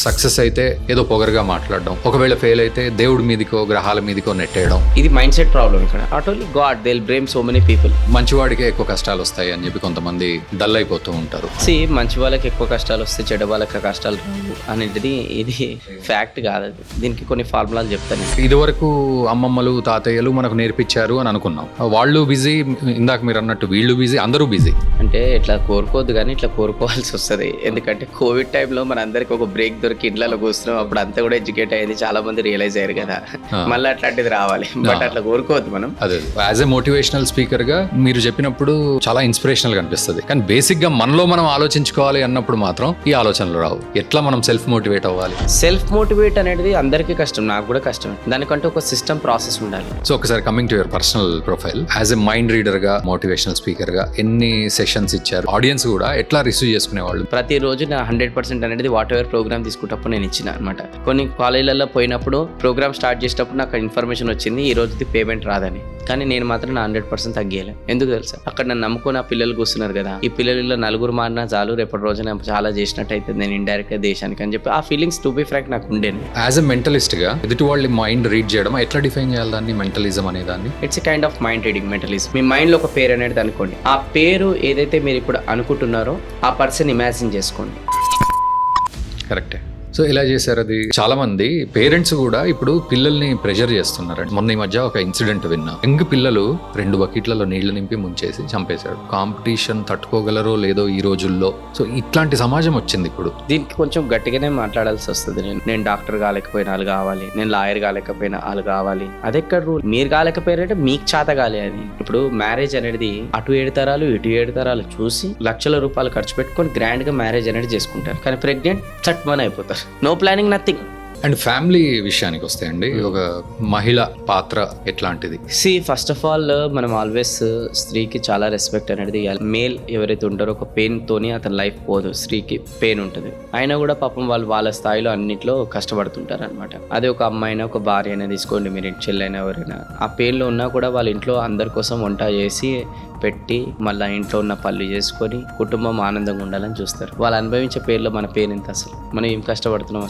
Success అయితే ఏదో పొగరుగా మాట్లాడడం, ఒకవేళ ఫెయిల్ అయితే దేవుడి మీదకో గ్రహాల మీదకో నెట్టేయడం. ఇది మైండ్ సెట్ ప్రాబ్లం ఇక్కడ. Not only God, they will blame so many people. మంచివాడికే ఎక్కువ కష్టాలు వస్తాయి అని చెప్పి కొంతమంది డల్ అయిపోతూ ఉంటారు. మంచి వాళ్ళకి ఎక్కువ కష్టాలు వస్తాయి, చెడ్డ వాళ్ళకి కష్టాలు రావు అనేది ఇది ఫ్యాక్ట్ కాదు. దీనికి కొన్ని ఫార్ములాలు చెప్తాను. ఇదివరకు అమ్మమ్మలు తాతయ్యలు మనకు నేర్పించారు అని అనుకున్నాం. వాళ్ళు బిజీ, ఇందాక మీరు అన్నట్టు వీళ్ళు బిజీ, అందరూ బిజీ. అంటే ఇట్లా కోరుకోవద్దు కానీ ఇట్లా కోరుకోవాల్సి వస్తుంది. ఎందుకంటే కోవిడ్ టైంలో మన అందరికి ఒక బ్రేక్ దొరికి ఇళ్లలో కూర్చున్నాం. అప్పుడు అంతా కూడా ఎడ్యుకేట్ అయ్యింది, చాలా మంది రియలైజ్ అయ్యారు కదా, మళ్ళీ అట్లాంటిది రావాలి. బట్ అట్లా కోరుకోవద్దు మనం. అదే యాజ్ ఎ మోటివేషనల్ స్పీకర్ గా మీరు చెప్పినప్పుడు చాలా ఇన్స్పిరేషనల్ గా అనిపిస్తుంది. కానీ బేసిక్ గా మనలో మనం ఆలోచించుకోవాలి అన్నప్పుడు మాత్రం ఈ ఆలోచనలు రావు. ఎట్లా మనం సెల్ఫ్ మోటివేట్ అవ్వాలి? సెల్ఫ్ మోటివేట్ అనేది అందరికీ కష్టం, నాకు కూడా కష్టం. దానికంటే ఒక సిస్టమ్ ప్రాసెస్ ఉండాలి. సో ఒకసారి coming to your personal profile, as a mind reader గా, మోటివేషనల్ స్పీకర్ గా ఎన్ని సెషన్స్ ఇచ్చారు? ఆడియన్స్ కూడా ఎట్లా రిసీవ్ చేసుకునేవాళ్ళు? ప్రతిరోజు నా 100% అనేది వాట్ ఎవర్ ప్రోగ్రామ్ తీసుకుంటప్పుడు నేను ఇచ్చిన అనమాట. కొన్ని కాలేజీలలో పోయినప్పుడు ప్రోగ్రామ్ స్టార్ట్ చేసేటప్పుడు నాకు ఇన్ఫర్మేషన్ వచ్చింది ఈ రోజుది పేమెంట్ రాదని. కానీ నేను మాత్రం నా 100% తగ్గేయలే. ఎందుకు తెలుసా? అక్కడ నన్ను నమ్ముకుని ఆ పిల్లలు కూర్చున్నారు కదా, ఈ పిల్లలలో నలుగురు మారినా చాలు, రేపటి రోజున చాలా చేసినట్టు అయితే నేను ఇండైరెక్ట్ గా దేశానికి అని చెప్పి ఆ ఫీలింగ్స్ టు బి ఫ్రాంక్ నాకు ఉండేది. యాజ్ ఎ మెంటలిస్ట్ గా ఎదుటి వాళ్ళ మైండ్ రీడ్ చేయడం ఎట్లా డిఫైన్ చేయాలి దాన్ని, మెంటలిజం అనే దాన్ని? It's a kind of mind reading. Mentalism me mind లో ఒక పేరు అనేది అనుకోండి, ఆ పేరు ఏదైతే మీరు ఇప్పుడు అనుకుంటున్నారో ఆ పర్సన్ ఇమాజిన్ చేసుకోండి. కరెక్టే. సో ఇలా చేశారు. అది చాలా మంది పేరెంట్స్ కూడా ఇప్పుడు పిల్లల్ని ప్రెషర్ చేస్తున్నారు. మొన్న ఈ మధ్య ఒక ఇన్సిడెంట్ విన్నా. యంగ్ పిల్లలు 2 బకెట్లలో నీళ్లు నింపి ముంచేసి చంపేశాడు. కాంపిటీషన్ తట్టుకోగలరో లేదో ఈ రోజుల్లో. సో ఇట్లాంటి సమాజం వచ్చింది ఇప్పుడు. దీనికి కొంచెం గట్టిగానే మాట్లాడాల్సి వస్తుంది. నేను డాక్టర్ కాలేకపోయినా వాళ్ళు కావాలి, నేను లాయర్ కాలేకపోయినా వాళ్ళు కావాలి. అదెక్కడ రూల్? మీరు కాలేకపోయారంటే మీకు చేత కాలే అని. ఇప్పుడు మ్యారేజ్ అనేది అటు 7 తరాలు ఇటు 7 తరాలు చూసి లక్షల రూపాయలు ఖర్చు పెట్టుకొని గ్రాండ్ గా మ్యారేజ్ అనేది చేసుకుంటారు. కానీ ప్రెగ్నెంట్ చట్మన్ అయిపోతారు. No planning, nothing. And family విషయానికి వస్తే అండి, ఒక మహిళ పాత్ర ఎట్లాంటిది? ఫస్ట్ ఆఫ్ ఆల్ మనం ఆల్వేస్ స్త్రీకి చాలా రెస్పెక్ట్ అనేది ఇవ్వాలి. మేల్ ఎవరైతే ఉంటారో ఒక పెయిన్ తోని అతని లైఫ్ పోదు, స్త్రీకి పెయిన్ ఉంటుంది. అయినా కూడా పాపం వాళ్ళు వాళ్ళ స్థాయిలో అన్నిట్లో కష్టపడుతుంటారు అనమాట. అదే ఒక అమ్మాయినా ఒక భార్య అయినా తీసుకోండి, మీరు చెల్లైనా ఎవరైనా ఆ పెయిన్ లో ఉన్నా కూడా వాళ్ళ ఇంట్లో అందరి కోసం వంట చేసి పెట్టి మళ్ళీ ఇంట్లో ఉన్న పనులు చేసుకొని కుటుంబం ఆనందంగా ఉండాలని చూస్తారు. వాళ్ళు అనుభవించే పేర్లో మన పేరు ఎంత? అసలు మనం ఏం కష్టపడుతున్నాం?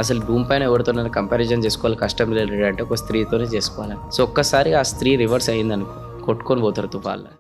అసలు భూమి పైన ఎవరితో కంపారిజన్ చేసుకోవాలి కష్టం లేదు అంటే ఒక స్త్రీతోనే చేసుకోవాలి. సో ఒక్కసారి ఆ స్త్రీ రివర్స్ అయ్యిందనుకో, కొట్టుకొని పోతారు తుఫాన్లో.